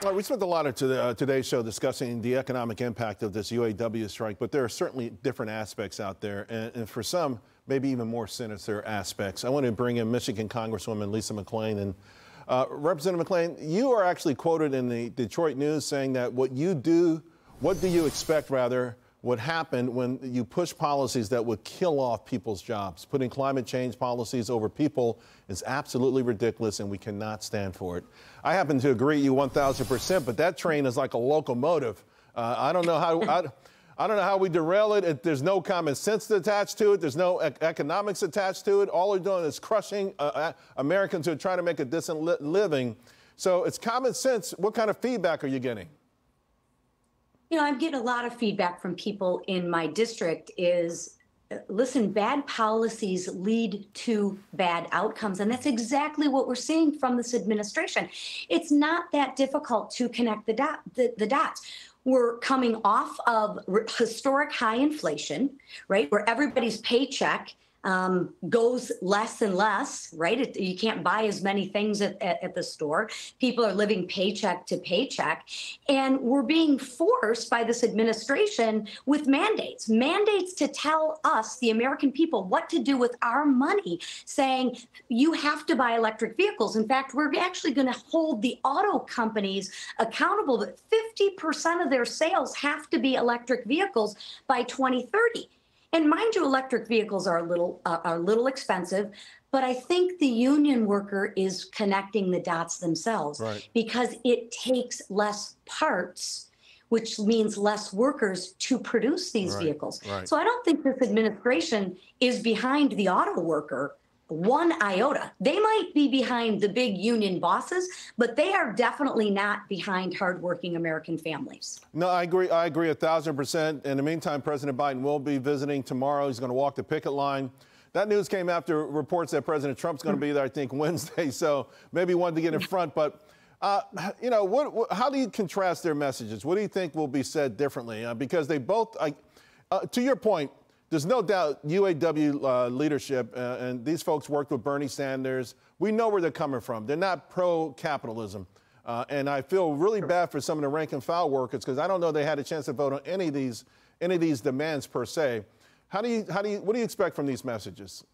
Well, we spent a lot of today's show discussing the economic impact of this UAW strike, but there are certainly different aspects out there, and for some, maybe even more sinister aspects. I want to bring in Michigan Congresswoman Lisa McClain. And Representative McClain, you are actually quoted in the Detroit News saying that what do you expect, rather, would happen when you push policies that would kill off people's jobs? Putting climate change policies over people is absolutely ridiculous, and we cannot stand for it. I happen to agree you 1,000%, but that train is like a locomotive. I don't know how I don't know how we derail it. There's no common sense attached to it. There's no economics attached to it. All they're doing is crushing Americans who are trying to make a decent living. So it's common sense. What kind of feedback are you getting? You know, I'm getting a lot of feedback from people in my district is, listen, bad policies lead to bad outcomes. And that's exactly what we're seeing from this administration. It's not that difficult to connect the dots. We're coming off of historic high inflation, right, where everybody's paycheck goes less and less, right? You can't buy as many things at the store. People are living paycheck to paycheck. And we're being forced by this administration with mandates to tell us, the American people, what to do with our money, saying you have to buy electric vehicles. In fact, we're actually going to hold the auto companies accountable that 50% of their sales have to be electric vehicles by 2030. And mind you, electric vehicles are a little expensive, but I think the union worker is connecting the dots themselves, right, because it takes less parts, which means less workers to produce these vehicles. Right. So I don't think this administration is behind the auto worker one iota. They might be behind the big union bosses, but they are definitely not behind hardworking American families. No, I agree 1,000%. In the meantime, President Biden will be visiting tomorrow. He's going to walk the picket line. That news came after reports that President Trump's going to be there, I think, Wednesday. So maybe he wanted to get in front. But, you know, how do you contrast their messages? What do you think will be said differently? Because they both, to your point, there's no doubt UAW leadership, and these folks worked with Bernie Sanders. We know where they're coming from. They're not pro-capitalism. And I feel really bad for some of the rank and file workers because I don't know they had a chance to vote on any of these demands per se. What do you expect from these messages?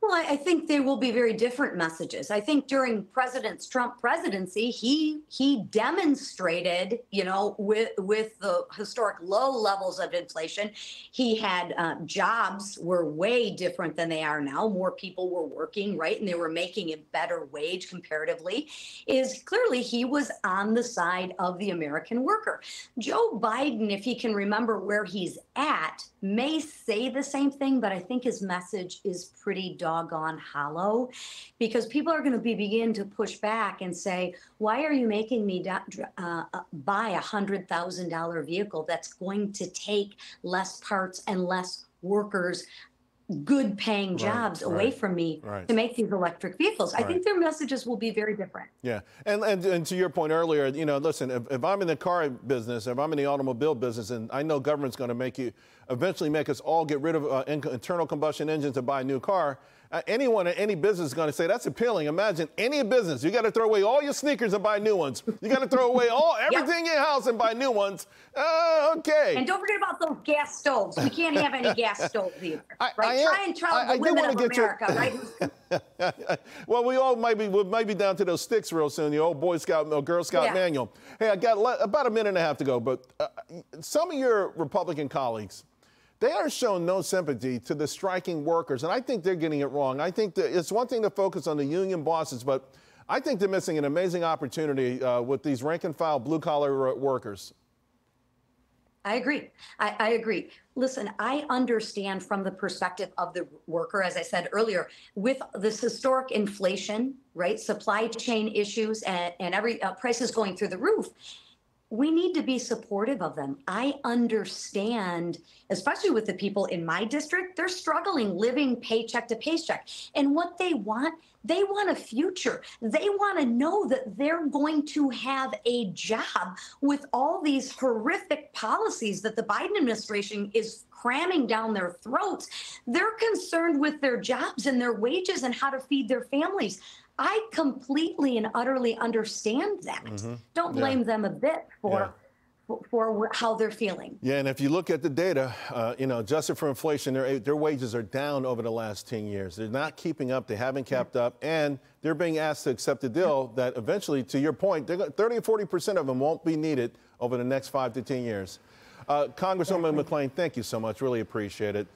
Well, I think there will be very different messages. I think during President Trump's presidency, he demonstrated, you know, with the historic low levels of inflation, he had jobs were way different than they are now. More people were working, right, and they were making a better wage comparatively. Is clearly he was on the side of the American worker. Joe Biden, if he can remember where he's at, may say the same thing, but I think his message is pretty doggone hollow, because people are going to begin to push back and say, why are you making me buy a $100,000 vehicle that's going to take less parts and less workers, good paying jobs away from me to make these electric vehicles? I think their messages will be very different. Yeah. And to your point earlier, you know, listen, if I'm in the car business, if I'm in the automobile business, and I know government's going to eventually make us all get rid of internal combustion engines to buy a new car, anyone in any business is going to say that's appealing. Imagine any business. You got to throw away all your sneakers and buy new ones. You got to throw away everything in your house and buy new ones. Okay. And don't forget about those gas stoves. We can't have any gas stoves either. Try and tell the women of America, right? Well, we might be down to those sticks real soon, the old Boy Scout or Girl Scout manual. Hey, I got about a minute and a half to go, but some of your Republican colleagues, they are showing no sympathy to the striking workers, and I think they're getting it wrong. I think that it's one thing to focus on the union bosses, but I think they're missing an amazing opportunity with these rank-and-file blue-collar workers. I agree. I agree. Listen, I understand from the perspective of the worker, as I said earlier, with this historic inflation, right, supply chain issues, and every prices going through the roof. We need to be supportive of them. I understand, especially with the people in my district, they're struggling living paycheck to paycheck. And what they want a future. They want to know that they're going to have a job with all these horrific policies that the Biden administration is cramming down their throats. They're concerned with their jobs and their wages and how to feed their families. I completely and utterly understand that. Don't blame them a bit for how they're feeling. Yeah, and if you look at the data, adjusted for inflation, their wages are down over the last 10 years. They're not keeping up. They haven't kept up, and they're being asked to accept a deal that eventually, to your point, 30 or 40% of them won't be needed over the next 5 to 10 years. Congresswoman McClain, thank you so much. Really appreciate it.